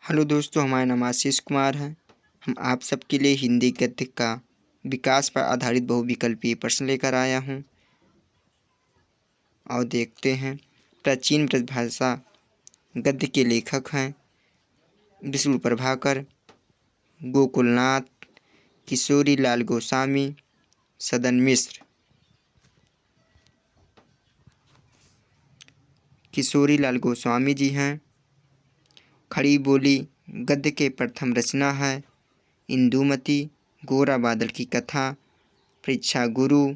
Hello दोस्तों, हमारा नाम आशीष कुमार है। हम आप सबके लिए हिंदी गद्य का विकास पर आधारित बहुविकल्पीय प्रश्न लेकर आया हूँ। और देखते हैं। प्राचीन ब्रजभाषा गद्य के लेखक हैं विष्णु प्रभाकर, गोकुलनाथ, किशोरी लाल गोस्वामी, सदन मिश्र। किशोरी लाल गोस्वामी जी हैं। खड़ी बोली गद्य के प्रथम रचना है इंदुमती, गोरा बादल की कथा, परीक्षा गुरु,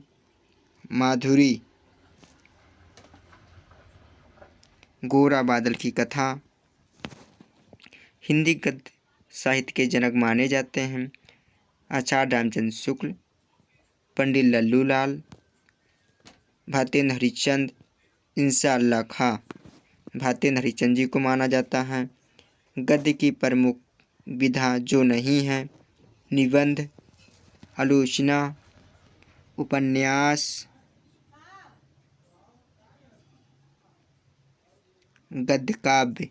माधुरी। गोरा बादल की कथा। हिंदी गद्य साहित्य के जनक माने जाते हैं आचार्य रामचंद्र शुक्ल, पंडित लल्लू लाल, भातेंद्र हरिश्चंद्र, इंशाअल्लाह खां। भातेंद्र हरिश्चंद्र जी को माना जाता है। गद्य की प्रमुख विधा जो नहीं है निबंध, आलोचना, उपन्यास। गद्य काव्य।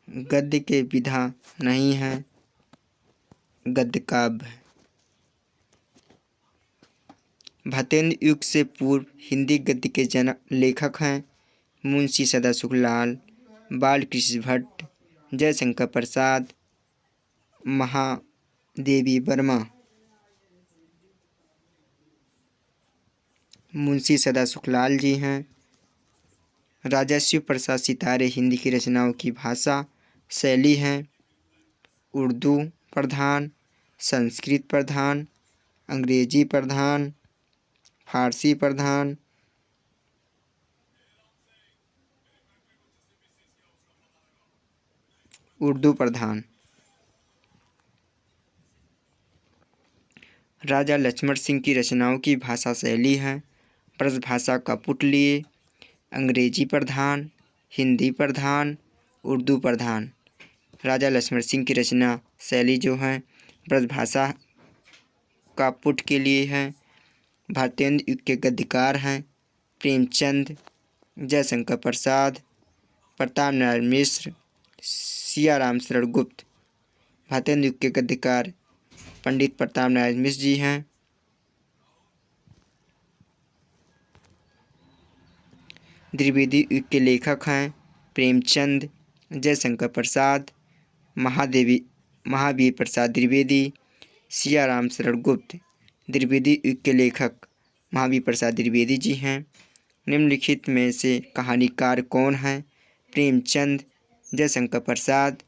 गद्य के विधा नहीं है गद्य काव्य। भातेंद्र युग से पूर्व हिंदी गद्य के जनक लेखक हैं मुंशी सदाशिवलाल, बालकृष्ण भट्ट, जयशंकर प्रसाद, महादेवी वर्मा। मुंशी सदाशिवलाल जी हैं। राजा शिव प्रसाद सितारे हिंदी की रचनाओं की भाषा शैली हैं उर्दू प्रधान, संस्कृत प्रधान, अंग्रेजी प्रधान, फारसी प्रधान। उर्दू प्रधान। राजा लक्ष्मण सिंह की रचनाओं की भाषा शैली है ब्रजभाषा का पुटलिय, अंग्रेजी प्रधान, हिंदी प्रधान, उर्दू प्रधान। राजा लक्ष्मण सिंह की रचना शैली जो है ब्रजभाषा का पुट के लिए है। भातेंद्र युग के गद्यकार हैं प्रेमचंद, जयशंकर प्रसाद, प्रताप नारायण मिश्र, सियाराम शरण गुप्त। भातेंद्र युग के गद्यकार पंडित प्रताप नारायण मिश्र जी हैं। द्विवेदी युग के लेखक हैं प्रेमचंद, जयशंकर प्रसाद, महावीर प्रसाद द्विवेदी, सियाराम शरण गुप्त। द्विवेदी युग के लेखक महावीर प्रसाद द्विवेदी जी हैं। निम्नलिखित में से कहानीकार कौन हैं? प्रेमचंद, जयशंकर प्रसाद,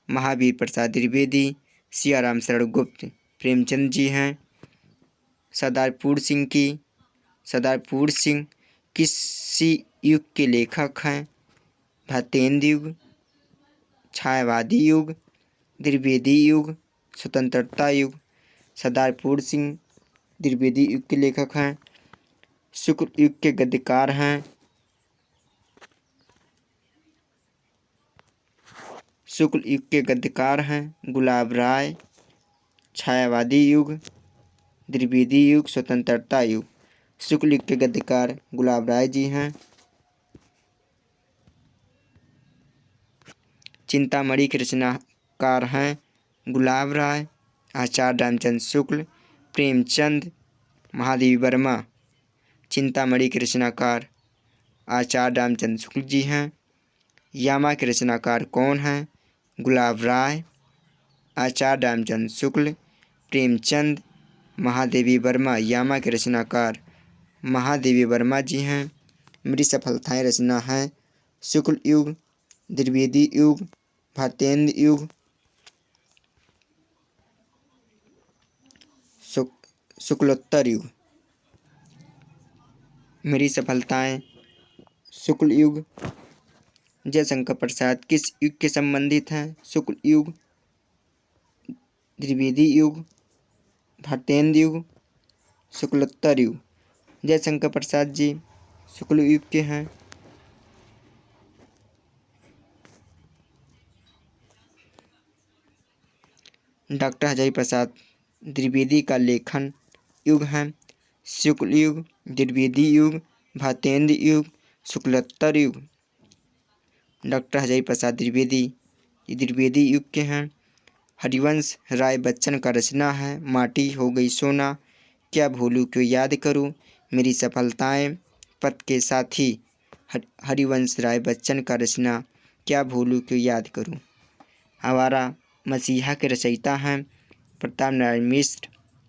महावीर प्रसाद द्विवेदी, सियाराम शरण गुप्त। प्रेमचंद जी हैं। सरदारपुर सिंह किसी युग के लेखक हैं? भातेंद्र युग, छायावादी युग, द्विवेदी युग, स्वतंत्रता युग। सरदारपुर सिंह द्विवेदी युग के लेखक हैं। शुक्ल युग के गद्यकार हैं गुलाब राय। छायावादी युग, द्विवेदी युग, स्वतंत्रता युग। शुक्ल युग के गद्यकार गुलाब राय जी हैं। चिंतामणि के रचनाकार हैं गुलाब राय, आचार्य रामचंद्र शुक्ल, प्रेमचंद, महादेवी वर्मा। चिंतामणि के रचनाकार आचार्य रामचंद्र शुक्ल जी हैं। यामा के रचनाकार कौन हैं? गुलाब राय, आचार्य रामचंद्र शुक्ल, प्रेमचंद, महादेवी वर्मा। यामा के रचनाकार महादेवी वर्मा जी हैं। मेरी सफलताएं रचना है शुक्ल युग, द्विवेदी युग, भातेंद्र युग, शुक्लोत्तर युग। मेरी सफलताएं शुक्ल युग। जयशंकर प्रसाद किस युग के संबंधित हैं? शुक्ल युग, द्विवेदी युग, भातेंद्र युग, शुक्लोत्तर युग। जयशंकर प्रसाद जी शुक्ल युग के हैं। डॉक्टर हजारी प्रसाद द्विवेदी का लेखन युग है शुक्ल युग, द्विवेदी युग, भातेंद्र युग, शुक्लोत्तर युग। डॉक्टर हजारी प्रसाद द्विवेदी, ये द्विवेदी युग के हैं। हरिवंश राय बच्चन का रचना है। माटी हो गई सोना, क्या भूलूं क्यों याद करूं, मेरी सफलताएं पथ के साथी। हरिवंश राय बच्चन का रचना, क्या भूलूं क्यों याद करूं। आवारा मसीहा के रचयिता हैं प्रताप नारायण मिश्र,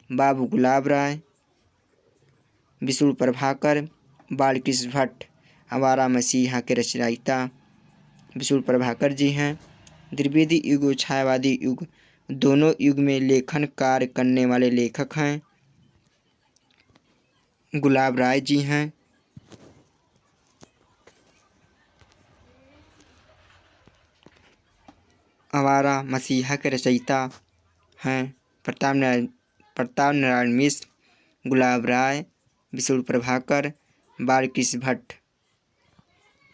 बाबू गुलाब राय, विष्णु प्रभाकर, बालकृष्ण भट्ट। आवारा मसीहा के रचयिता विष्णु प्रभाकर जी हैं। द्विवेदी युग और छायावादी युग, दोनों युग में लेखन कार्य करने वाले लेखक हैं। गुलाब राय जी हैं। आवारा मसीहा के रचयिता हैं प्रताप नारायण मिश्र, गुलाब राय, विष्णु प्रभाकर, बालकृष्ण भट्ट।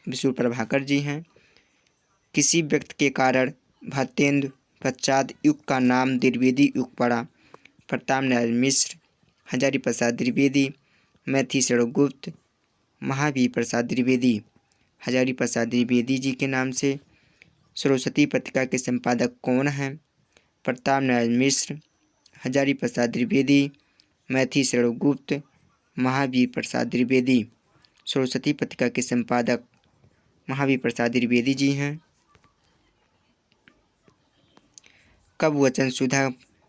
विष्णु प्रभाकर जी हैं। किसी व्यक्ति के कारण भारतेंदु पश्चात युग का नाम द्विवेदी युग पड़ा। प्रताप नारायण मिश्र, हजारी प्रसाद द्विवेदी, मैथी गुप्त, महावीर प्रसाद द्विवेदी। हजारी प्रसाद द्विवेदी जी के नाम से सरस्वती पत्रिका के संपादक कौन हैं? प्रताप नारायण मिश्र, हजारी प्रसाद द्विवेदी, मैथी गुप्त, महावीर प्रसाद द्विवेदी। सरस्वती पत्रिका के संपादक महावीर प्रसाद द्विवेदी जी हैं। कब वचन सुधा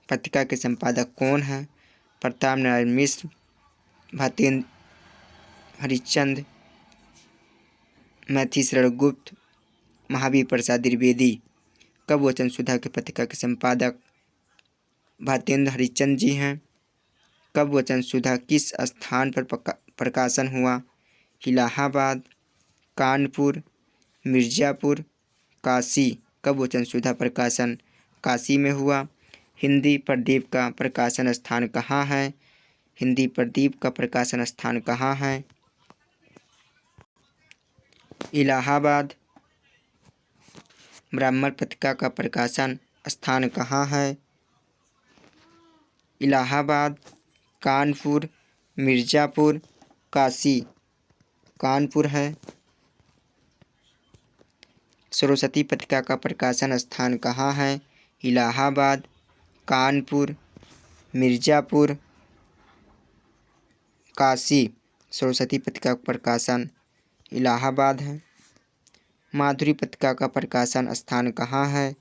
पत्रिका के संपादक कौन हैं? प्रताप नारायण मिश्र, भारतेंदु हरिश्चंद्र, मैथी गुप्त, महावीर प्रसाद द्विवेदी। कब वचन सुधा के पत्रिका के संपादक भारतेंदु हरिश्चंद्र जी हैं। कब वचन सुधा किस स्थान पर प्रकाशन हुआ? इलाहाबाद, कानपुर, मिर्ज़ापुर, काशी। कब वचन सुधा प्रकाशन काशी में हुआ। हिंदी प्रदीप का प्रकाशन स्थान कहाँ है? हिंदी प्रदीप का प्रकाशन स्थान कहाँ है? इलाहाबाद। ब्राह्मण पत्रिका का प्रकाशन स्थान कहाँ है? इलाहाबाद, कानपुर, मिर्ज़ापुर, काशी। कानपुर है। सरस्वती पत्रिका का प्रकाशन स्थान कहाँ है? इलाहाबाद, कानपुर, मिर्ज़ापुर, काशी। सरस्वती पत्रिका का प्रकाशन इलाहाबाद है। माधुरी पत्रिका का प्रकाशन स्थान कहाँ है?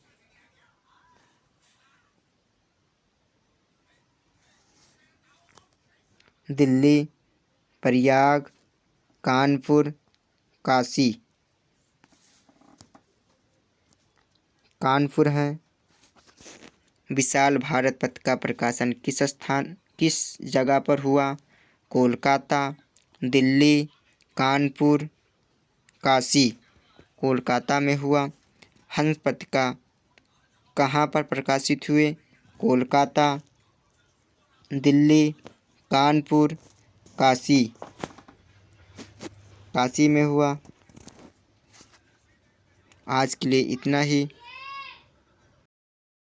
दिल्ली, प्रयाग, कानपुर, काशी। कानपुर है। विशाल भारत पत्रिका प्रकाशन किस जगह पर हुआ? कोलकाता, दिल्ली, कानपुर, काशी। कोलकाता में हुआ। हंस पत्रिका कहाँ पर प्रकाशित हुए? कोलकाता, दिल्ली, कानपुर, काशी। काशी में हुआ। आज के लिए इतना ही।